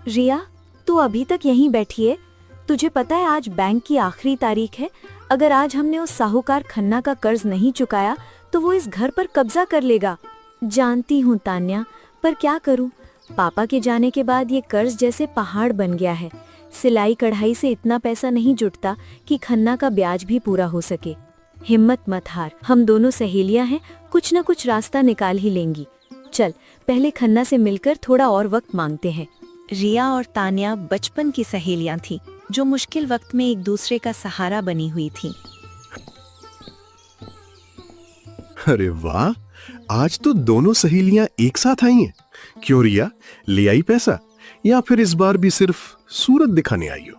रिया, तू अभी तक यहीं बैठी है? तुझे पता है आज बैंक की आखिरी तारीख है। अगर आज हमने उस साहूकार खन्ना का कर्ज नहीं चुकाया तो वो इस घर पर कब्जा कर लेगा। जानती हूँ तान्या, पर क्या करूँ, पापा के जाने के बाद ये कर्ज जैसे पहाड़ बन गया है। सिलाई कढ़ाई से इतना पैसा नहीं जुटता कि खन्ना का ब्याज भी पूरा हो सके। हिम्मत मत हार, हम दोनों सहेलियां हैं, कुछ न कुछ रास्ता निकाल ही लेंगी। चल पहले खन्ना से मिलकर थोड़ा और वक्त मांगते हैं। रिया और तान्या बचपन की सहेलियां थीं, जो मुश्किल वक्त में एक दूसरे का सहारा बनी हुई थीं। अरे वाह, आज तो दोनों सहेलियां एक साथ आई हैं। क्यों रिया, ले आई पैसा या फिर इस बार भी सिर्फ सूरत दिखाने आई हो?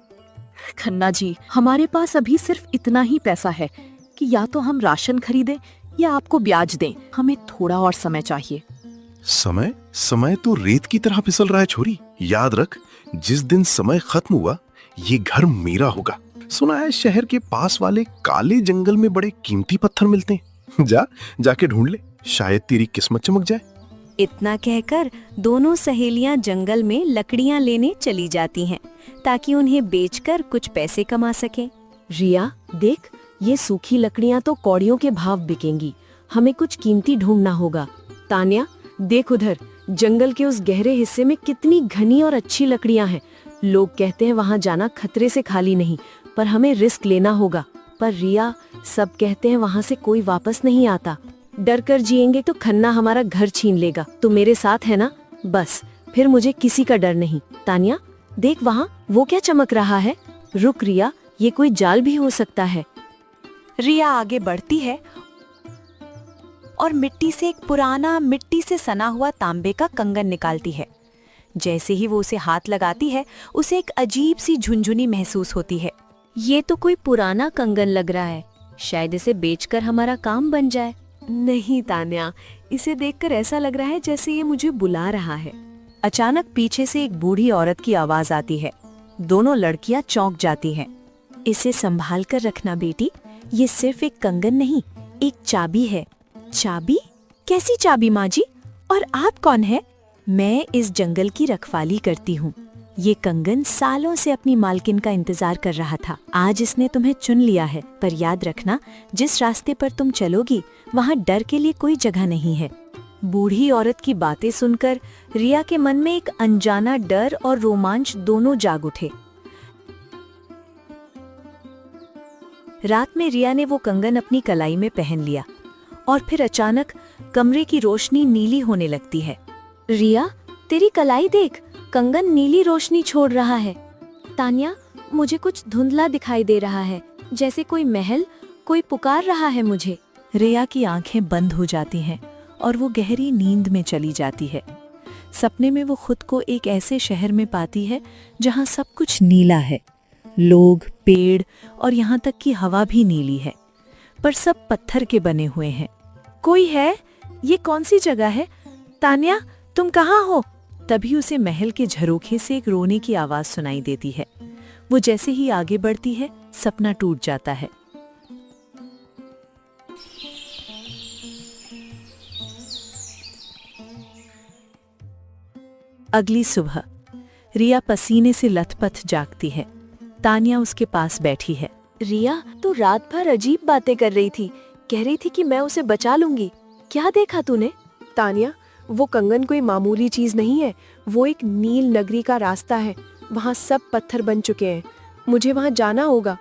खन्ना जी, हमारे पास अभी सिर्फ इतना ही पैसा है कि या तो हम राशन खरीदें या आपको ब्याज दें। हमें थोड़ा और समय चाहिए। समय समय तो रेत की तरह फिसल रहा है छोरी। याद रख, जिस दिन समय खत्म हुआ ये घर मेरा होगा। सुना है शहर के पास वाले काले जंगल में बड़े कीमती पत्थर मिलते हैं। जाके ढूंढ ले, शायद तेरी किस्मत चमक जाए। इतना कहकर दोनों सहेलियां जंगल में लकड़ियां लेने चली जाती हैं ताकि उन्हें बेचकर कुछ पैसे कमा सकें। रिया देख, ये सूखी लकड़ियां तो कौड़ियों के भाव बिकेंगी। हमें कुछ कीमती ढूंढना होगा। तान्या देख, उधर जंगल के उस गहरे हिस्से में कितनी घनी और अच्छी लकड़ियां हैं। लोग कहते हैं वहां जाना खतरे से खाली नहीं, पर हमें रिस्क लेना होगा। पर रिया, सब कहते हैं वहां से कोई वापस नहीं आता। डर कर जिएंगे तो खन्ना हमारा घर छीन लेगा। तू मेरे साथ है ना? बस फिर मुझे किसी का डर नहीं। तान्या देख, वहाँ वो क्या चमक रहा है? रुक रिया, ये कोई जाल भी हो सकता है। रिया आगे बढ़ती है और मिट्टी से एक पुराना, मिट्टी से सना हुआ तांबे का कंगन निकालती है। जैसे ही वो उसे हाथ लगाती है, उसे एक अजीब सी झुनझुनी महसूस होती है। ये तो कोई पुराना कंगन लग रहा है, शायद इसे बेचकर हमारा काम बन जाए। नहीं तान्या, इसे देखकर ऐसा लग रहा है जैसे ये मुझे बुला रहा है। अचानक पीछे से एक बूढ़ी औरत की आवाज आती है। दोनों लड़कियां चौंक जाती हैं। इसे संभाल कर रखना बेटी, ये सिर्फ एक कंगन नहीं, एक चाबी है। चाबी? कैसी चाबी माँ जी? और आप कौन है? मैं इस जंगल की रखवाली करती हूँ। ये कंगन सालों से अपनी मालकिन का इंतजार कर रहा था। आज इसने तुम्हें चुन लिया है, पर याद रखना, जिस रास्ते पर तुम चलोगी वहाँ डर के लिए कोई जगह नहीं है। बूढ़ी औरत की बातें सुनकर रिया के मन में एक अनजाना डर और रोमांच दोनों जाग उठे। रात में रिया ने वो कंगन अपनी कलाई में पहन लिया और फिर अचानक कमरे की रोशनी नीली होने लगती है। रिया, तेरी कलाई देख, कंगन नीली रोशनी छोड़ रहा है। तान्या, मुझे कुछ धुंधला दिखाई दे रहा है, जैसे कोई महल, कोई पुकार रहा है मुझे। रिया की आंखें बंद हो जाती हैं और वो गहरी नींद में चली जाती है। सपने में वो खुद को एक ऐसे शहर में पाती है जहाँ सब कुछ नीला है। लोग, पेड़ और यहाँ तक कि हवा भी नीली है, पर सब पत्थर के बने हुए हैं। कोई है? ये कौन सी जगह है? तान्या, तुम कहाँ हो? तभी उसे महल के झरोखे से एक रोने की आवाज सुनाई देती है। वो जैसे ही आगे बढ़ती है, सपना टूट जाता है। अगली सुबह रिया पसीने से लथपथ जागती है। तान्या उसके पास बैठी है। रिया, तू रात भर अजीब बातें कर रही थी, कह रही थी कि मैं उसे बचा लूंगी। क्या देखा तूने? तान्या, वो कंगन कोई मामूली चीज नहीं है, वो एक नील नगरी का रास्ता है। वहाँ सब पत्थर बन चुके हैं, मुझे वहाँ जाना होगा।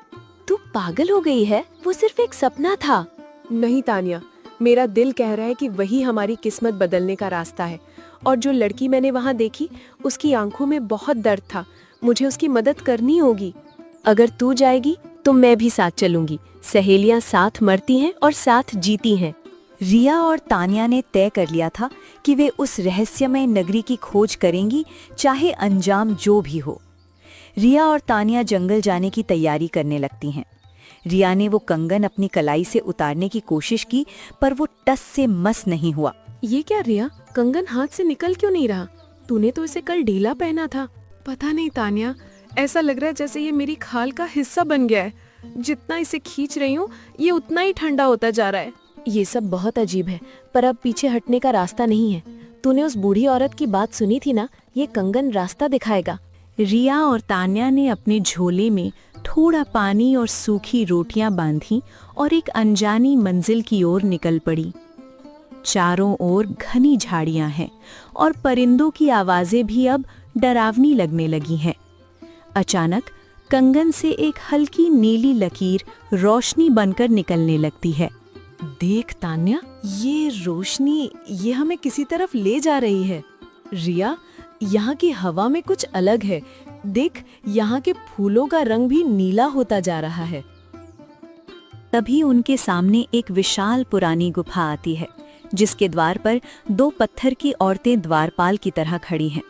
तू पागल हो गई है? वो सिर्फ एक सपना था। नहीं तान्या, मेरा दिल कह रहा है कि वही हमारी किस्मत बदलने का रास्ता है। और जो लड़की मैंने वहाँ देखी, उसकी आंखों में बहुत दर्द था। मुझे उसकी मदद करनी होगी। अगर तू जाएगी तो मैं भी साथ चलूंगी। सहेलियां साथ मरती हैं और साथ जीती हैं। रिया और तान्या ने तय कर लिया था कि वे उस रहस्यमय नगरी की खोज करेंगी, चाहे अंजाम जो भी हो। रिया और तान्या जंगल जाने की तैयारी करने लगती हैं। रिया ने वो कंगन अपनी कलाई से उतारने की कोशिश की, पर वो टस से मस नहीं हुआ। ये क्या रिया, कंगन हाथ से निकल क्यों नहीं रहा? तूने तो इसे कल ढीला पहना था। पता नहीं तान्या, ऐसा लग रहा है जैसे ये मेरी खाल का हिस्सा बन गया है। जितना इसे खींच रही हूँ, ये उतना ही ठंडा होता जा रहा है। ये सब बहुत अजीब है, पर अब पीछे हटने का रास्ता नहीं है। तूने उस बूढ़ी औरत की बात सुनी थी ना, ये कंगन रास्ता दिखाएगा। रिया और तान्या ने अपने झोले में थोड़ा पानी और सूखी रोटियां बांधी और एक अनजानी मंजिल की ओर निकल पड़ी। चारों ओर घनी झाड़ियां हैं और परिंदों की आवाजें भी अब डरावनी लगने लगी हैं। अचानक कंगन से एक हल्की नीली लकीर रोशनी बनकर निकलने लगती है। देख तान्या, ये रोशनी ये हमें किसी तरफ ले जा रही है। रिया, यहाँ की हवा में कुछ अलग है। देख, यहाँ के फूलों का रंग भी नीला होता जा रहा है। तभी उनके सामने एक विशाल पुरानी गुफा आती है, जिसके द्वार पर 2 पत्थर की औरतें द्वारपाल की तरह खड़ी हैं।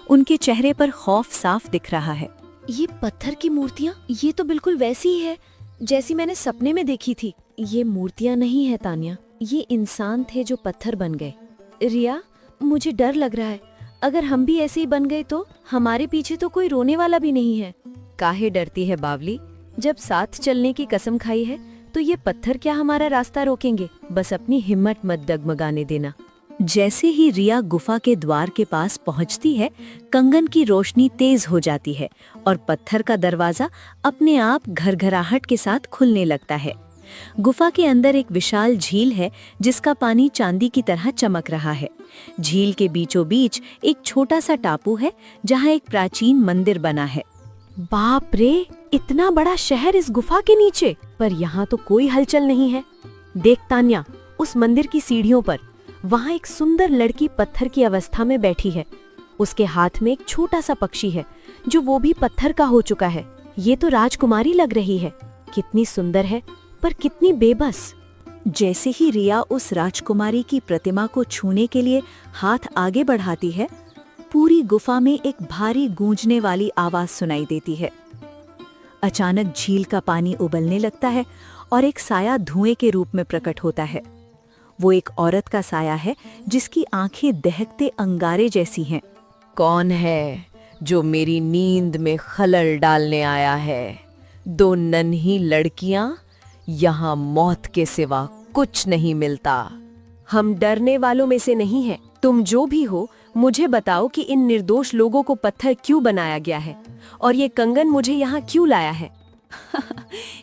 उनके चेहरे पर खौफ साफ दिख रहा है। ये पत्थर की मूर्तियाँ, ये तो बिल्कुल वैसी ही है जैसी मैंने सपने में देखी थी। ये मूर्तियाँ नहीं है तान्या, ये इंसान थे जो पत्थर बन गए। रिया, मुझे डर लग रहा है। अगर हम भी ऐसे ही बन गए तो हमारे पीछे तो कोई रोने वाला भी नहीं है। काहे डरती है बावली? जब साथ चलने की कसम खाई है तो ये पत्थर क्या हमारा रास्ता रोकेंगे? बस अपनी हिम्मत मत डगमगाने देना। जैसे ही रिया गुफा के द्वार के पास पहुंचती है, कंगन की रोशनी तेज हो जाती है और पत्थर का दरवाजा अपने आप घरघराहट के साथ खुलने लगता है। गुफा के अंदर एक विशाल झील है, जिसका पानी चांदी की तरह चमक रहा है। झील के बीचों बीच एक छोटा सा टापू है, जहाँ एक प्राचीन मंदिर बना है। बाप रे, इतना बड़ा शहर इस गुफा के नीचे, पर यहाँ तो कोई हलचल नहीं है। देख तान्या, उस मंदिर की सीढ़ियों पर वहाँ एक सुंदर लड़की पत्थर की अवस्था में बैठी है। उसके हाथ में एक छोटा सा पक्षी है, जो वो भी पत्थर का हो चुका है। ये तो राजकुमारी लग रही है। कितनी सुंदर है, पर कितनी बेबस। जैसे ही रिया उस राजकुमारी की प्रतिमा को छूने के लिए हाथ आगे बढ़ाती है, पूरी गुफा में एक भारी गूंजने वाली आवाज सुनाई देती है। अचानक झील का पानी उबलने लगता है और एक साया धुएं के रूप में प्रकट होता है। वो एक औरत का साया है, जिसकी आंखें दहकते अंगारे जैसी हैं। कौन है जो मेरी नींद में खलल डालने आया है? 2 नन्ही लड़कियां, यहाँ मौत के सिवा कुछ नहीं मिलता। हम डरने वालों में से नहीं हैं। तुम जो भी हो, मुझे बताओ कि इन निर्दोष लोगों को पत्थर क्यों बनाया गया है और ये कंगन मुझे यहाँ क्यों लाया है?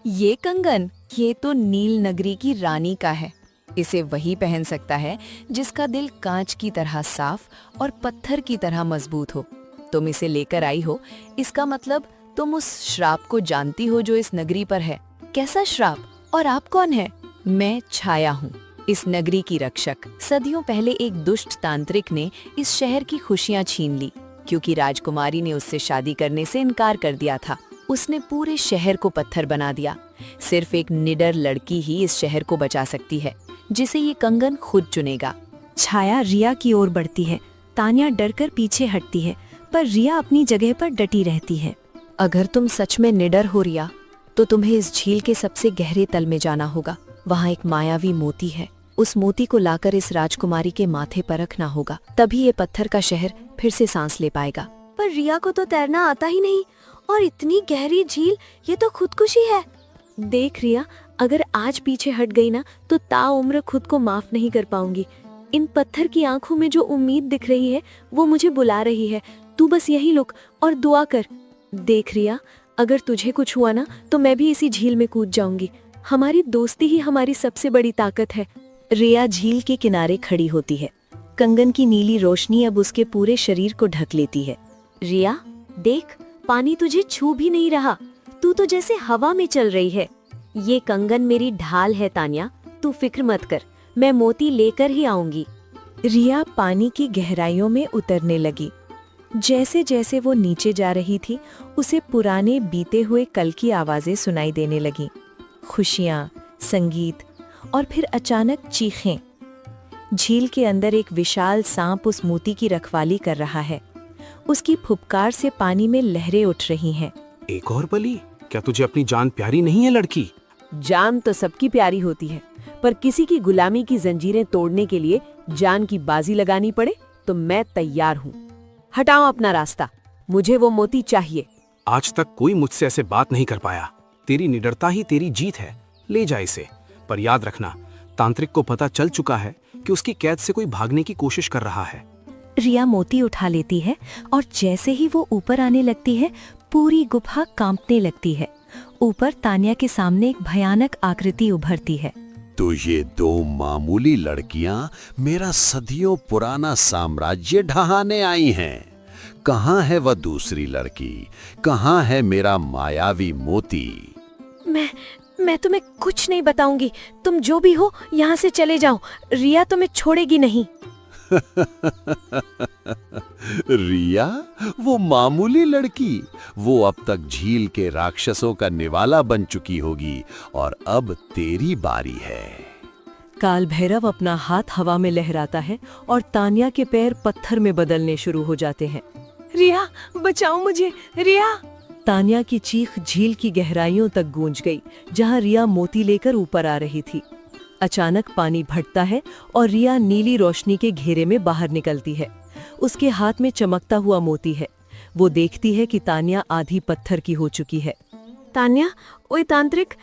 ये कंगन, ये तो नील नगरी की रानी का है। इसे वही पहन सकता है जिसका दिल कांच की तरह साफ और पत्थर की तरह मजबूत हो। तुम इसे लेकर आई हो, इसका मतलब तुम उस श्राप को जानती हो जो इस नगरी पर है। कैसा श्राप? और आप कौन है? मैं छाया हूँ, इस नगरी की रक्षक। सदियों पहले एक दुष्ट तांत्रिक ने इस शहर की खुशियाँ छीन ली, क्योंकि राजकुमारी ने उससे शादी करने से इनकार कर दिया था। उसने पूरे शहर को पत्थर बना दिया। सिर्फ एक निडर लड़की ही इस शहर को बचा सकती है, जिसे ये कंगन खुद चुनेगा। छाया रिया की ओर बढ़ती है। तान्या डरकर पीछे हटती है, पर रिया अपनी जगह पर डटी रहती है। अगर तुम सच में निडर हो रिया, तो तुम्हें इस झील के सबसे गहरे तल में जाना होगा। वहाँ एक मायावी मोती है। उस मोती को लाकर इस राजकुमारी के माथे पर रखना होगा, तभी ये पत्थर का शहर फिर से सांस ले पाएगा। पर रिया को तो तैरना आता ही नहीं, और इतनी गहरी झील, ये तो खुदकुशी है। देख रिया, अगर आज पीछे हट गई ना, तो ताउम्र खुद को माफ नहीं कर पाऊंगी। इन पत्थर की आंखों में जो उम्मीद दिख रही है, वो मुझे बुला रही है। तू बस यहीं लुक और दुआ कर। देख रिया, अगर तुझे कुछ हुआ ना, तो मैं भी इसी झील में कूद जाऊंगी। हमारी दोस्ती ही हमारी सबसे बड़ी ताकत है। रिया झील के किनारे खड़ी होती है। कंगन की नीली रोशनी अब उसके पूरे शरीर को ढक लेती है। रिया, देख, पानी तुझे छू भी नहीं रहा। तू तो जैसे हवा में चल रही है। ये कंगन मेरी ढाल है तान्या, तू फिक्र मत कर, मैं मोती लेकर ही आऊंगी। रिया पानी की गहराइयों में उतरने लगी। जैसे जैसे वो नीचे जा रही थी, उसे पुराने बीते हुए कल की आवाजें सुनाई देने लगीं। खुशियाँ, संगीत और फिर अचानक चीखें। झील के अंदर एक विशाल सांप उस मोती की रखवाली कर रहा है। उसकी फुफकार से पानी में लहरें उठ रही हैं। एक और बलि? क्या तुझे अपनी जान प्यारी नहीं है लड़की? जान तो सबकी प्यारी होती है, पर किसी की गुलामी की जंजीरें तोड़ने के लिए जान की बाजी लगानी पड़े तो मैं तैयार हूँ। हटाओ अपना रास्ता, मुझे वो मोती चाहिए। आज तक कोई मुझसे ऐसे बात नहीं कर पाया। तेरी निडरता ही तेरी जीत है। ले जा इसे, पर याद रखना, तांत्रिक को पता चल चुका है कि उसकी कैद से कोई भागने की कोशिश कर रहा है। रिया मोती उठा लेती है और जैसे ही वो ऊपर आने लगती है, पूरी गुफा कांपने लगती है। ऊपर तान्या के सामने एक भयानक आकृति उभरती है। तो ये दो मामूली लड़कियां मेरा सदियों पुराना साम्राज्य ढहाने आई हैं। कहाँ है वह दूसरी लड़की? कहाँ है मेरा मायावी मोती? मैं तुम्हें कुछ नहीं बताऊंगी। तुम जो भी हो यहाँ से चले जाओ। रिया तुम्हें छोड़ेगी नहीं। रिया, वो मामूली लड़की, वो अब तक झील के राक्षसों का निवाला बन चुकी होगी और अब तेरी बारी है। काल भैरव अपना हाथ हवा में लहराता है और तान्या के पैर पत्थर में बदलने शुरू हो जाते हैं। रिया, बचाओ मुझे, रिया। तान्या की चीख झील की गहराइयों तक गूंज गई, जहां रिया मोती लेकर ऊपर आ रही थी। अचानक पानी भटता है और रिया नीली रोशनी के घेरे में बाहर निकलती है। उसके हाथ में चमकता हुआ मोती है। वो देखती है कि तान्या आधी पत्थर की हो चुकी है। तान्या, ओए तांत्रिक,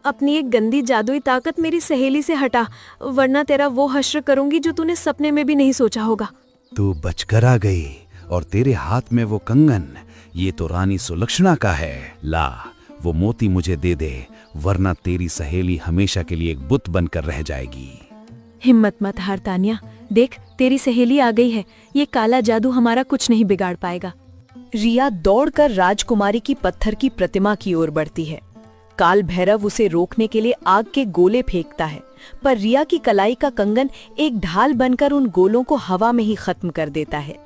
अपनी एक गंदी जादुई ताकत मेरी सहेली से हटा, वरना तेरा वो हश्र करूंगी जो तूने सपने में भी नहीं सोचा होगा। तू बचकर आ गई और तेरे हाथ में वो कंगन, ये तो रानी सुलक्षणा का है। ला, वो मोती मुझे दे दे, वरना तेरी सहेली हमेशा के लिए एक बुत बनकर रह जाएगी। हिम्मत मत हार तान्या, देख तेरी सहेली आ गई है। ये काला जादू हमारा कुछ नहीं बिगाड़ पाएगा। रिया दौड़कर राजकुमारी की पत्थर की प्रतिमा की ओर बढ़ती है। काल भैरव उसे रोकने के लिए आग के गोले फेंकता है, पर रिया की कलाई का कंगन एक ढाल बनकर उन गोलों को हवा में ही खत्म कर देता है।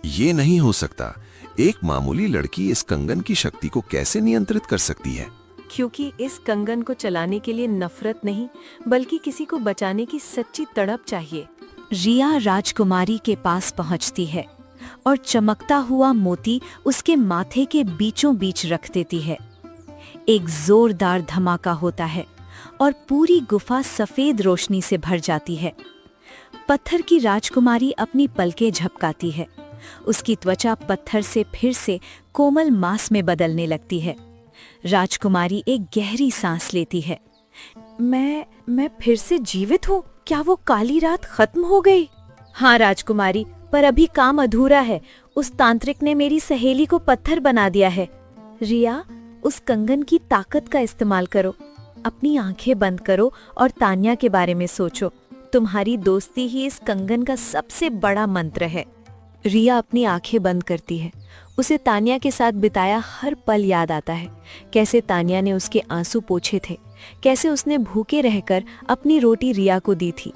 ये नहीं हो सकता। एक मामूली लड़की इस कंगन की शक्ति को कैसे नियंत्रित कर सकती है? क्योंकि इस कंगन को चलाने के लिए नफरत नहीं, बल्कि किसी को बचाने की सच्ची तड़प चाहिए। रिया राजकुमारी के पास पहुंचती है और चमकता हुआ मोती उसके माथे के बीचों बीच रख देती है। एक जोरदार धमाका होता है और पूरी गुफा सफेद रोशनी से भर जाती है। पत्थर की राजकुमारी अपनी पलकें झपकाती है। उसकी त्वचा पत्थर से फिर से कोमल मांस में बदलने लगती है। राजकुमारी एक गहरी सांस लेती है। मैं फिर से जीवित हूँ? क्या वो काली रात खत्म हो गई? हाँ राजकुमारी, पर अभी काम अधूरा है। उस तांत्रिक ने मेरी सहेली को पत्थर बना दिया है। रिया, उस कंगन की ताकत का इस्तेमाल करो। अपनी आंखें बंद करो और तान्या के बारे में सोचो। तुम्हारी दोस्ती ही इस कंगन का सबसे बड़ा मंत्र है। रिया अपनी आंखें बंद करती है। उसे तान्या के साथ बिताया हर पल याद आता है। कैसे तान्या ने उसके आंसू पोंछे थे, कैसे उसने भूखे रहकर अपनी रोटी रिया को दी थी।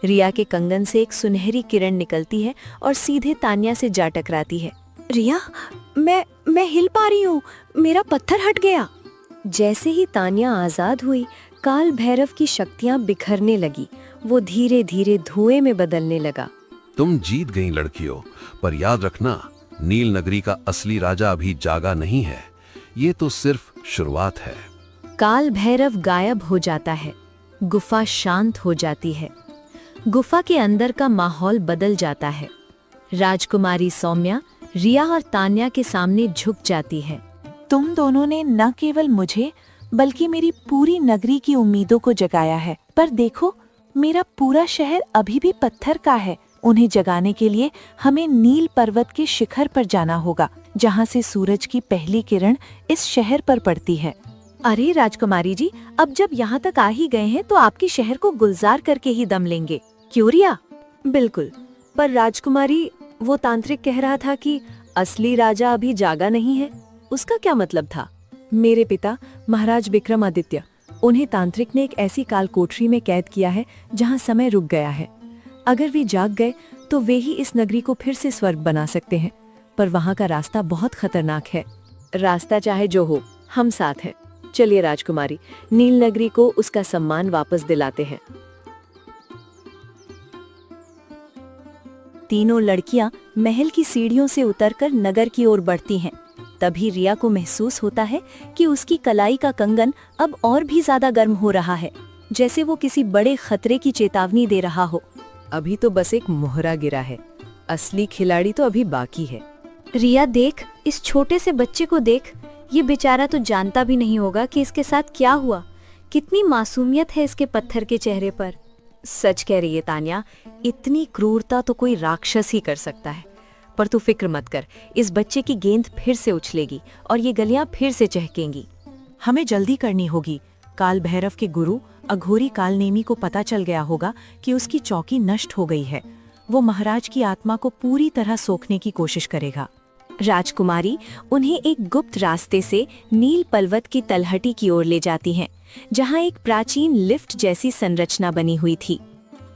रिया के कंगन से एक सुनहरी किरण निकलती है और सीधे तान्या से जा टकराती है। रिया, मैं हिल पा रही हूँ, मेरा पत्थर हट गया। जैसे ही तान्या आजाद हुई, काल भैरव की शक्तियाँ बिखरने लगी। वो धीरे धीरे धुएं में बदलने लगा। तुम जीत गई लड़कियों, पर याद रखना, नील नगरी का असली राजा अभी जागा नहीं है। ये तो सिर्फ शुरुआत है। काल भैरव गायब हो जाता है। गुफा शांत हो जाती है। गुफा के अंदर का माहौल बदल जाता है। राजकुमारी सौम्या रिया और तान्या के सामने झुक जाती है। तुम दोनों ने न केवल मुझे बल्कि मेरी पूरी नगरी की उम्मीदों को जगाया है। पर देखो, मेरा पूरा शहर अभी भी पत्थर का है। उन्हें जगाने के लिए हमें नील पर्वत के शिखर पर जाना होगा, जहाँ से सूरज की पहली किरण इस शहर पर पड़ती है। अरे राजकुमारी जी, अब जब यहाँ तक आ ही गए हैं तो आपके शहर को गुलजार करके ही दम लेंगे। क्यों रिया? बिल्कुल। पर राजकुमारी, वो तांत्रिक कह रहा था कि असली राजा अभी जागा नहीं है। उसका क्या मतलब था? मेरे पिता महाराज विक्रमादित्य, उन्हें तांत्रिक ने एक ऐसी काल कोठरी में कैद किया है जहाँ समय रुक गया है। अगर वे जाग गए तो वे ही इस नगरी को फिर से स्वर्ग बना सकते हैं, पर वहाँ का रास्ता बहुत खतरनाक है। रास्ता चाहे जो हो, हम साथ हैं। चलिए राजकुमारी, नील नगरी को उसका सम्मान वापस दिलाते हैं। तीनों लड़कियां महल की सीढ़ियों से उतरकर नगर की ओर बढ़ती हैं। तभी रिया को महसूस होता है कि उसकी कलाई का कंगन अब और भी ज्यादा गर्म हो रहा है, जैसे वो किसी बड़े खतरे की चेतावनी दे रहा हो। अभी तो बस एक मोहरा गिरा है, असली खिलाड़ी तो अभी बाकी है। रिया देख, इस छोटे से बच्चे को देख। ये बेचारा तो जानता भी नहीं होगा कि इसके साथ क्या हुआ। कितनी मासूमियत है इसके पत्थर के चेहरे पर। सच कह रही है तान्या, इतनी क्रूरता तो कोई राक्षस ही कर सकता है। पर तू फिक्र मत कर, इस बच्चे की गेंद फिर से उछलेगी और ये गलियां फिर से चहकेंगी। हमें जल्दी करनी होगी। काल भैरव के गुरु अघोरी कालनेमी को पता चल गया होगा कि उसकी चौकी नष्ट हो गई है। वो महाराज की आत्मा को पूरी तरह सोखने की कोशिश करेगा। राजकुमारी उन्हें एक गुप्त रास्ते से नील पर्वत की तलहटी की ओर ले जाती हैं, जहां एक प्राचीन लिफ्ट जैसी संरचना बनी हुई थी।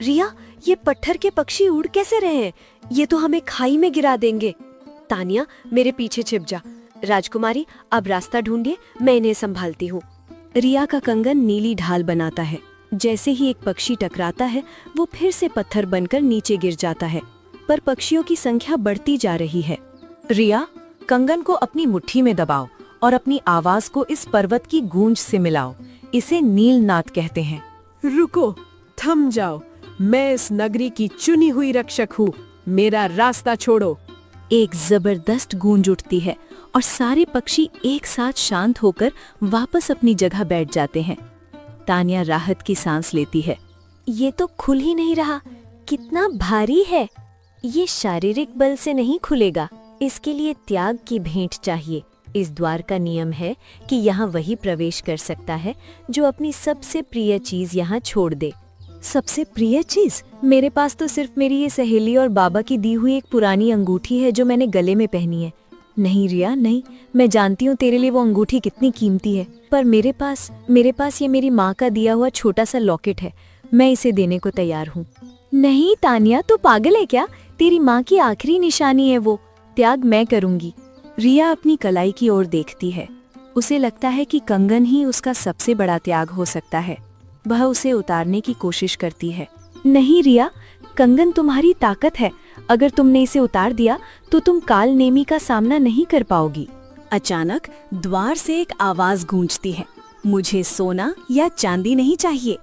रिया, ये पत्थर के पक्षी उड़ कैसे रहे हैं? ये तो हमें खाई में गिरा देंगे। तानिया, मेरे पीछे छिप जा। राजकुमारी, अब रास्ता ढूंढिए, मैं इन्हें संभालती हूँ। रिया का कंगन नीली ढाल बनाता है। जैसे ही एक पक्षी टकराता है, वो फिर से पत्थर बनकर नीचे गिर जाता है, पर पक्षियों की संख्या बढ़ती जा रही है। रिया, कंगन को अपनी मुट्ठी में दबाओ और अपनी आवाज को इस पर्वत की गूंज से मिलाओ। इसे नीलनाद कहते हैं। रुको, थम जाओ। मैं इस नगरी की चुनी हुई रक्षक हूँ। मेरा रास्ता छोड़ो। एक जबरदस्त गूंज उठती है और सारे पक्षी एक साथ शांत होकर वापस अपनी जगह बैठ जाते हैं। तानिया राहत की सांस लेती है। ये तो खुल ही नहीं रहा, कितना भारी है। ये शारीरिक बल से नहीं खुलेगा, इसके लिए त्याग की भेंट चाहिए। इस द्वार का नियम है कि यहाँ वही प्रवेश कर सकता है जो अपनी सबसे प्रिय चीज यहाँ छोड़ दे। सबसे प्रिय चीज? मेरे पास तो सिर्फ मेरी ये सहेली और बाबा की दी हुई एक पुरानी अंगूठी है जो मैंने गले में पहनी है। नहीं रिया, नहीं, मैं जानती हूँ तेरे लिए वो अंगूठी कितनी कीमती है, पर मेरे पास ये मेरी माँ का दिया हुआ छोटा सा लॉकेट है। मैं इसे देने को तैयार हूँ। नहीं तानिया, तू पागल है क्या? तेरी माँ की आखिरी निशानी है वो। त्याग मैं करूँगी। रिया अपनी कलाई की ओर देखती है। उसे लगता है कि कंगन ही उसका सबसे बड़ा त्याग हो सकता है। वह उसे उतारने की कोशिश करती है। नहीं रिया, कंगन तुम्हारी ताकत है। अगर तुमने इसे उतार दिया तो तुम काल नेमी का सामना नहीं कर पाओगी। अचानक द्वार से एक आवाज गूंजती है। मुझे सोना या चांदी नहीं चाहिए,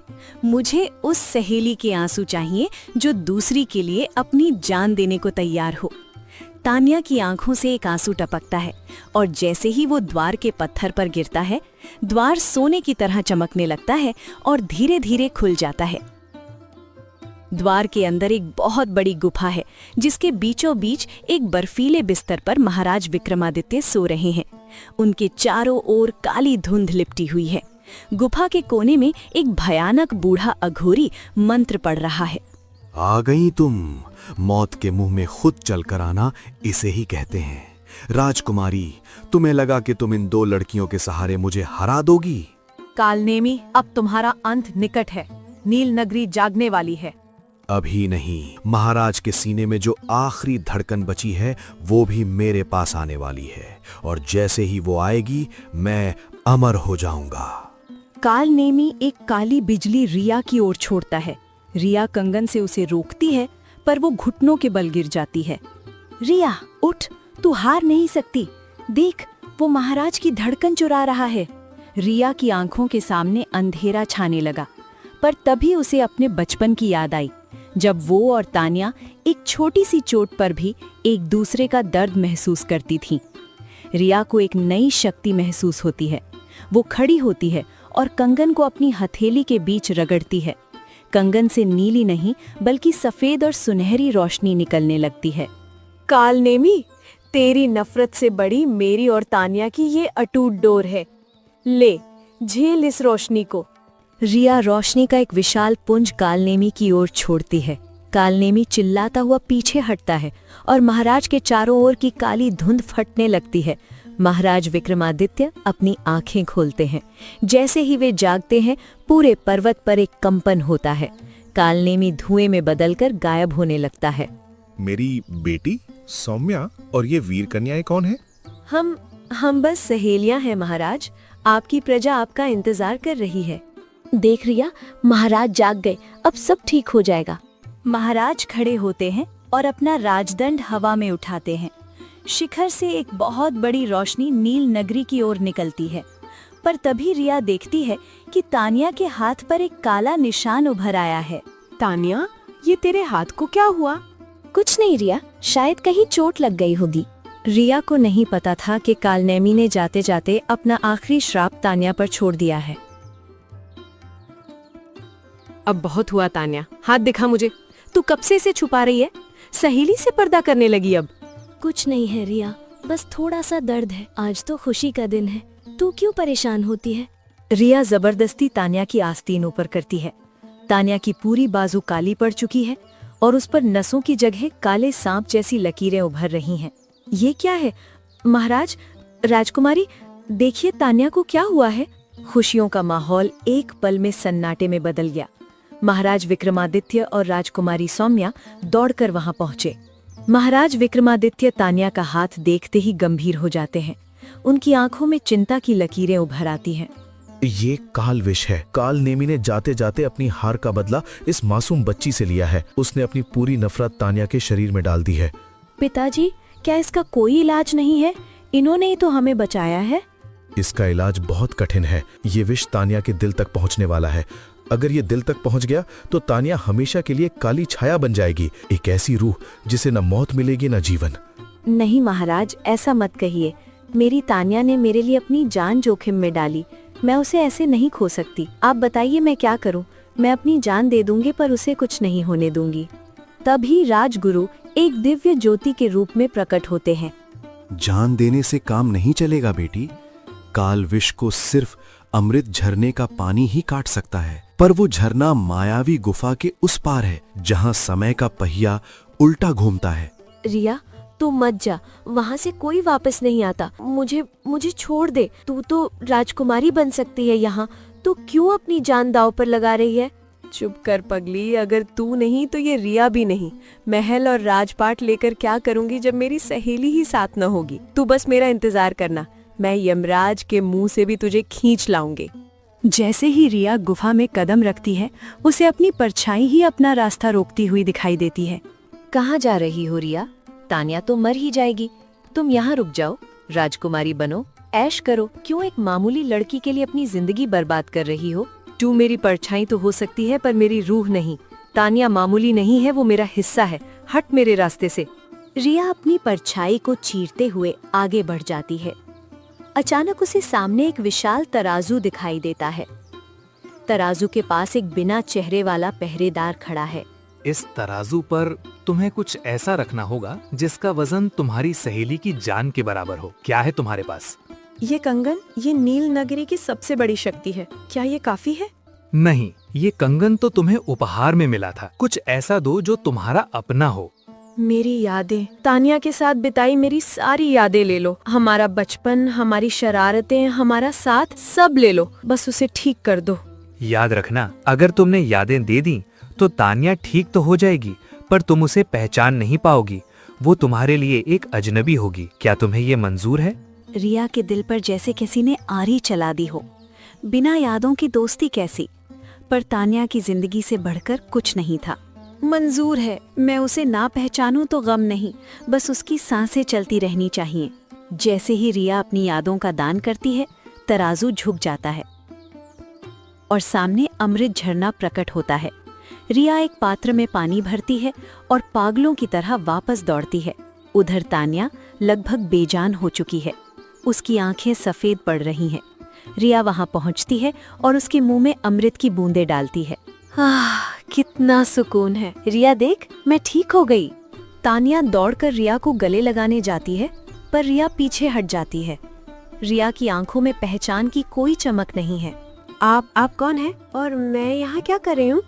मुझे उस सहेली के आंसू चाहिए जो दूसरी के लिए अपनी जान देने को तैयार हो। तानिया की आंखों से एक आंसू टपकता है और जैसे ही वो द्वार के पत्थर पर गिरता है, द्वार सोने की तरह चमकने लगता है और धीरे धीरे खुल जाता है। द्वार के अंदर एक बहुत बड़ी गुफा है, जिसके बीचों बीच एक बर्फीले बिस्तर पर महाराज विक्रमादित्य सो रहे हैं। उनके चारों ओर काली धुंध लिपटी हुई है। गुफा के कोने में एक भयानक बूढ़ा अघोरी मंत्र पढ़ रहा है। आ गई तुम, मौत के मुंह में खुद चलकर आना इसे ही कहते हैं। राजकुमारी, तुम्हें लगा कि तुम इन दो लड़कियों के सहारे मुझे हरा दोगी? कालनेमी, अब तुम्हारा अंत निकट है। नील नगरी जागने वाली है। अभी नहीं, महाराज के सीने में जो आखिरी धड़कन बची है वो भी मेरे पास आने वाली है, और जैसे ही वो आएगी मैं अमर हो जाऊंगा। कालनेमी एक काली बिजली रिया की ओर छोड़ता है। रिया कंगन से उसे रोकती है, पर वो घुटनों के बल गिर जाती है। रिया उठ, तू हार नहीं सकती। देख, वो महाराज की धड़कन चुरा रहा है। रिया की आंखों के सामने अंधेरा छाने लगा, पर तभी उसे अपने बचपन की याद आई, जब वो और तानिया एक छोटी सी चोट पर भी एक दूसरे का दर्द महसूस करती थीं। रिया को एक नई शक्ति महसूस होती है। वो खड़ी होती है और कंगन को अपनी हथेली के बीच रगड़ती है। कंगन से नीली नहीं बल्कि सफेद और सुनहरी रोशनी निकलने लगती है। कालनेमी, तेरी नफरत से बड़ी मेरी और तानिया की ये अटूट डोर है। ले, झेल इस रोशनी को। रिया रोशनी का एक विशाल पुंज कालनेमी की ओर छोड़ती है। कालनेमी चिल्लाता हुआ पीछे हटता है और महाराज के चारों ओर की काली धुंध फटने लगती है। महाराज विक्रमादित्य अपनी आंखें खोलते हैं। जैसे ही वे जागते हैं, पूरे पर्वत पर एक कंपन होता है। कालनेमी धुएं में बदलकर गायब होने लगता है। मेरी बेटी सौम्या और ये वीर कन्याएं कौन है? हम बस सहेलियां हैं महाराज। आपकी प्रजा आपका इंतजार कर रही है। देख रिया, महाराज जाग गए, अब सब ठीक हो जाएगा। महाराज खड़े होते हैं और अपना राजदंड हवा में उठाते हैं। शिखर से एक बहुत बड़ी रोशनी नील नगरी की ओर निकलती है, पर तभी रिया देखती है कि तानिया के हाथ पर एक काला निशान उभर आया है। तानिया, ये तेरे हाथ को क्या हुआ? कुछ नहीं रिया, शायद कहीं चोट लग गई होगी। रिया को नहीं पता था कि कालनेमी ने जाते जाते अपना आखिरी श्राप तानिया पर छोड़ दिया है। अब बहुत हुआ तान्या, हाथ दिखा मुझे। तू कब से इसे छुपा रही है? सहेली से पर्दा करने लगी अब। कुछ नहीं है रिया, बस थोड़ा सा दर्द है। आज तो खुशी का दिन है, तू क्यों परेशान होती है? रिया जबरदस्ती तान्या की आस्तीन ऊपर करती है। तान्या की पूरी बाजू काली पड़ चुकी है और उस पर नसों की जगह काले सांप जैसी लकीरें उभर रही हैं। ये क्या है? महाराज, राजकुमारी, देखिए तान्या को क्या हुआ है? खुशियों का माहौल एक पल में सन्नाटे में बदल गया। महाराज विक्रमादित्य और राजकुमारी सौम्या दौड़कर वहां पहुंचे। महाराज विक्रमादित्य तान्या का हाथ देखते ही गंभीर हो जाते हैं। उनकी आंखों में चिंता की लकीरें उभर आती हैं। ये काल विष है। काल नेमी ने जाते जाते अपनी हार का बदला इस मासूम बच्ची से लिया है। उसने अपनी पूरी नफरत तान्या के शरीर में डाल दी है। पिताजी, क्या इसका कोई इलाज नहीं है? इन्होंने ही तो हमें बचाया है। इसका इलाज बहुत कठिन है। ये विष तान्या के दिल तक पहुंचने वाला है। अगर ये दिल तक पहुंच गया तो तान्या हमेशा के लिए काली छाया बन जाएगी, एक ऐसी रूह जिसे न मौत मिलेगी न जीवन। नहीं महाराज, ऐसा मत कहिए। मेरी तान्या ने मेरे लिए अपनी जान जोखिम में डाली, मैं उसे ऐसे नहीं खो सकती। आप बताइए मैं क्या करूं? मैं अपनी जान दे दूंगी पर उसे कुछ नहीं होने दूंगी। तभी राजगुरु एक दिव्य ज्योति के रूप में प्रकट होते हैं। जान देने से काम नहीं चलेगा बेटी। काल विष को सिर्फ अमृत झरने का पानी ही काट सकता है, पर वो झरना मायावी गुफा के उस पार है जहां समय का पहिया उल्टा घूमता है। रिया, तू मत जा, वहाँ से कोई वापस नहीं आता। मुझे छोड़ दे। तू तो राजकुमारी बन सकती है यहाँ, तू क्यों अपनी जान दांव पर लगा रही है? चुप कर पगली, अगर तू नहीं तो ये रिया भी नहीं। महल और राजपाट लेकर क्या करूंगी जब मेरी सहेली ही साथ न होगी? तू बस मेरा इंतजार करना, मैं यमराज के मुंह से भी तुझे खींच लाऊंगी। जैसे ही रिया गुफा में कदम रखती है, उसे अपनी परछाई ही अपना रास्ता रोकती हुई दिखाई देती है। कहाँ जा रही हो रिया? तान्या तो मर ही जाएगी। तुम यहाँ रुक जाओ, राजकुमारी बनो, ऐश करो। क्यों एक मामूली लड़की के लिए अपनी जिंदगी बर्बाद कर रही हो? तू मेरी परछाई तो हो सकती है पर मेरी रूह नहीं। तान्या मामूली नहीं है, वो मेरा हिस्सा है। हट मेरे रास्ते से। रिया अपनी परछाई को चीरते हुए आगे बढ़ जाती है। अचानक उसे सामने एक विशाल तराजू दिखाई देता है। तराजू के पास एक बिना चेहरे वाला पहरेदार खड़ा है। इस तराजू पर तुम्हें कुछ ऐसा रखना होगा जिसका वजन तुम्हारी सहेली की जान के बराबर हो। क्या है तुम्हारे पास? ये कंगन, ये नील नगरी की सबसे बड़ी शक्ति है। क्या ये काफी है? नहीं, ये कंगन तो तुम्हें उपहार में मिला था। कुछ ऐसा दो जो तुम्हारा अपना हो। मेरी यादें, तान्या के साथ बिताई मेरी सारी यादें ले लो। हमारा बचपन, हमारी शरारतें, हमारा साथ, सब ले लो। बस उसे ठीक कर दो। याद रखना, अगर तुमने यादें दे दी तो तान्या ठीक तो हो जाएगी, पर तुम उसे पहचान नहीं पाओगी। वो तुम्हारे लिए एक अजनबी होगी। क्या तुम्हें ये मंजूर है? रिया के दिल पर जैसे किसी ने आरी चला दी हो। बिना यादों की दोस्ती कैसी? पर तान्या की जिंदगी से बढ़कर कुछ नहीं था। मंजूर है, मैं उसे ना पहचानूं तो गम नहीं, बस उसकी सांसें चलती रहनी चाहिए। जैसे ही रिया अपनी यादों का दान करती है, तराजू झुक जाता है और सामने अमृत झरना प्रकट होता है। रिया एक पात्र में पानी भरती है और पागलों की तरह वापस दौड़ती है। उधर तान्या लगभग बेजान हो चुकी है, उसकी आंखें सफेद पड़ रही हैं। रिया वहां पहुंचती है और उसके मुंह में अमृत की बूंदें डालती है। कितना सुकून है। रिया देख, मैं ठीक हो गई। तान्या दौड़कर रिया को गले लगाने जाती है, पर रिया पीछे हट जाती है। रिया की आंखों में पहचान की कोई चमक नहीं है। आप कौन है और मैं यहाँ क्या कर रही हूँ?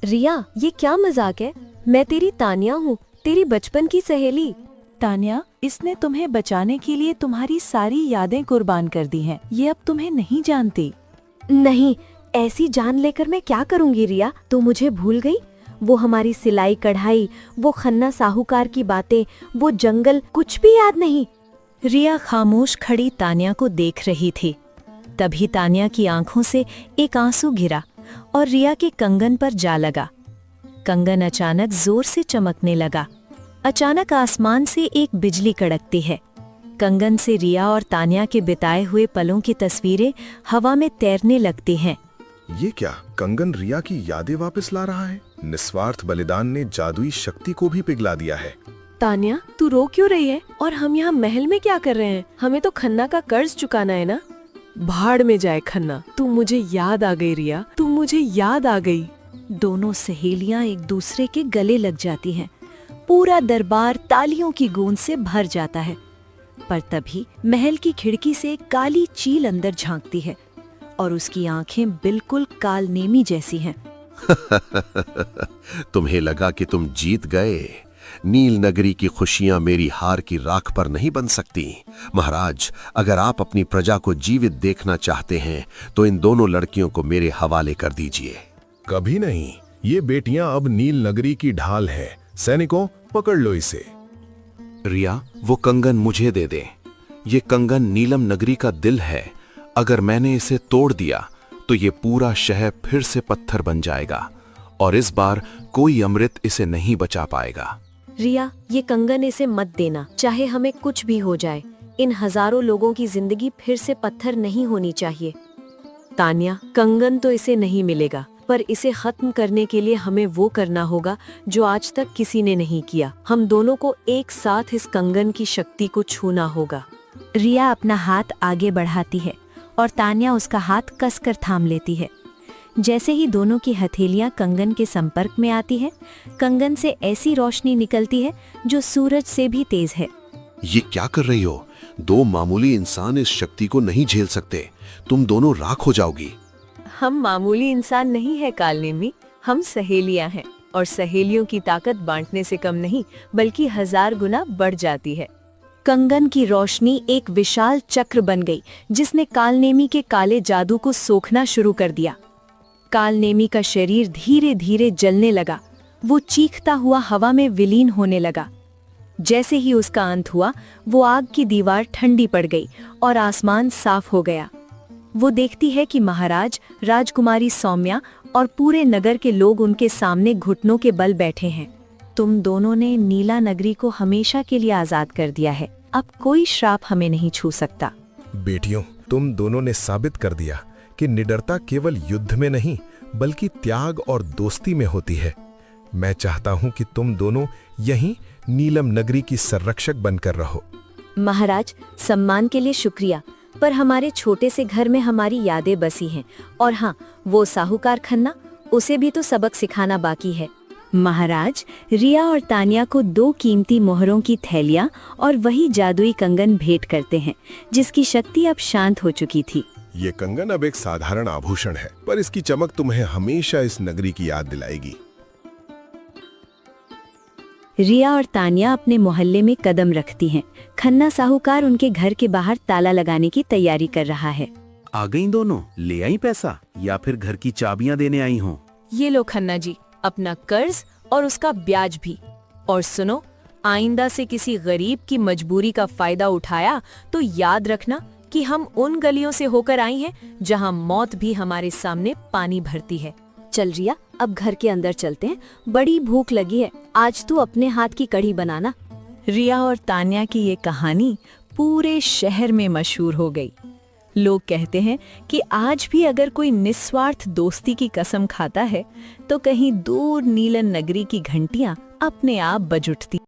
रिया, ये क्या मजाक है? मैं तेरी तान्या हूँ, तेरी बचपन की सहेली। तान्या, इसने तुम्हें बचाने के लिए तुम्हारी सारी यादें कुर्बान कर दी हैं। ये अब तुम्हें नहीं जानती। नहीं, ऐसी जान लेकर मैं क्या करूंगी रिया? तू मुझे भूल गई? वो हमारी सिलाई कढ़ाई, वो खन्ना साहूकार की बातें, वो जंगल, कुछ भी याद नहीं। रिया खामोश खड़ी तान्या को देख रही थी। तभी तान्या की आंखों से एक आंसू गिरा और रिया के कंगन पर जा लगा। कंगन अचानक जोर से चमकने लगा। अचानक आसमान से एक बिजली कड़कती है। कंगन से रिया और तान्या के बिताए हुए पलों की तस्वीरें हवा में तैरने लगती हैं। ये क्या? कंगन रिया की यादें वापस ला रहा है। निस्वार्थ बलिदान ने जादुई शक्ति को भी पिघला दिया है। तान्या, तू रो क्यों रही है? और हम यहाँ महल में क्या कर रहे हैं? हमें तो खन्ना का कर्ज चुकाना है ना। भाड़ में जाए खन्ना। तू मुझे याद आ गई रिया, तू मुझे याद आ गई। दोनों सहेलियां एक दूसरे के गले लग जाती हैं। पूरा दरबार तालियों की गूंज से भर जाता है। पर तभी महल की खिड़की से एक काली चील अंदर झांकती है और उसकी आंखें बिल्कुल कालनेमी जैसी हैं। तुम्हें लगा कि तुम जीत गए। नील नगरी की खुशियां मेरी हार की राख पर नहीं बन सकती। महाराज, अगर आप अपनी प्रजा को जीवित देखना चाहते हैं तो इन दोनों लड़कियों को मेरे हवाले कर दीजिए। कभी नहीं, ये बेटियां अब नील नगरी की ढाल हैं। सैनिकों, पकड़ लो इसे। रिया, वो कंगन मुझे दे दे। ये कंगन नीलम नगरी का दिल है। अगर मैंने इसे तोड़ दिया तो ये पूरा शहर फिर से पत्थर बन जाएगा और इस बार कोई अमृत इसे नहीं बचा पाएगा। रिया, ये कंगन इसे मत देना, चाहे हमें कुछ भी हो जाए। इन हजारों लोगों की जिंदगी फिर से पत्थर नहीं होनी चाहिए। तान्या, कंगन तो इसे नहीं मिलेगा, पर इसे खत्म करने के लिए हमें वो करना होगा जो आज तक किसी ने नहीं किया। हम दोनों को एक साथ इस कंगन की शक्ति को छूना होगा। रिया अपना हाथ आगे बढ़ाती है और तान्या उसका हाथ कसकर थाम लेती है। जैसे ही दोनों की हथेलियां कंगन के संपर्क में आती है, कंगन से ऐसी रोशनी निकलती है जो सूरज से भी तेज है। ये क्या कर रही हो? दो मामूली इंसान इस शक्ति को नहीं झेल सकते। तुम दोनों राख हो जाओगी। हम मामूली इंसान नहीं है कालनेमी, हम सहेलियां हैं और सहेलियों की ताकत बांटने से कम नहीं बल्कि 1000 गुना बढ़ जाती है। कंगन की रोशनी एक विशाल चक्र बन गई जिसने कालनेमी के काले जादू को सोखना शुरू कर दिया। कालनेमी का शरीर धीरे धीरे जलने लगा। वो चीखता हुआ हवा में विलीन होने लगा। जैसे ही उसका अंत हुआ, वो आग की दीवार ठंडी पड़ गई और आसमान साफ हो गया। वो देखती है कि महाराज, राजकुमारी सौम्या और पूरे नगर के लोग उनके सामने घुटनों के बल बैठे हैं। तुम दोनों ने नीला नगरी को हमेशा के लिए आजाद कर दिया है। अब कोई श्राप हमें नहीं छू सकता। बेटियों, तुम दोनों ने साबित कर दिया कि निडरता केवल युद्ध में नहीं बल्कि त्याग और दोस्ती में होती है। मैं चाहता हूं कि तुम दोनों यहीं नीलम नगरी की संरक्षक बनकर रहो। महाराज, सम्मान के लिए शुक्रिया, पर हमारे छोटे से घर में हमारी यादें बसी हैं। और हाँ, वो साहूकार खन्ना, उसे भी तो सबक सिखाना बाकी है। महाराज, रिया और तान्या को 2 कीमती मोहरों की थैलियां और वही जादुई कंगन भेंट करते हैं जिसकी शक्ति अब शांत हो चुकी थी। ये कंगन अब एक साधारण आभूषण है, पर इसकी चमक तुम्हें हमेशा इस नगरी की याद दिलाएगी। रिया और तान्या अपने मोहल्ले में कदम रखती हैं। खन्ना साहूकार उनके घर के बाहर ताला लगाने की तैयारी कर रहा है। आ गई दोनों? ले आई पैसा या फिर घर की चाबियां देने आई हो? ये लो खन्ना जी, अपना कर्ज और उसका ब्याज भी। और सुनो, आइंदा से किसी गरीब की मजबूरी का फायदा उठाया तो याद रखना कि हम उन गलियों से होकर आई हैं जहां मौत भी हमारे सामने पानी भरती है। चल रिया, अब घर के अंदर चलते हैं, बड़ी भूख लगी है। आज तू अपने हाथ की कढ़ी बनाना। रिया और तान्या की ये कहानी पूरे शहर में मशहूर हो गई। लोग कहते हैं कि आज भी अगर कोई निस्वार्थ दोस्ती की कसम खाता है तो कहीं दूर नीलन नगरी की घंटियां अपने आप बज उठती।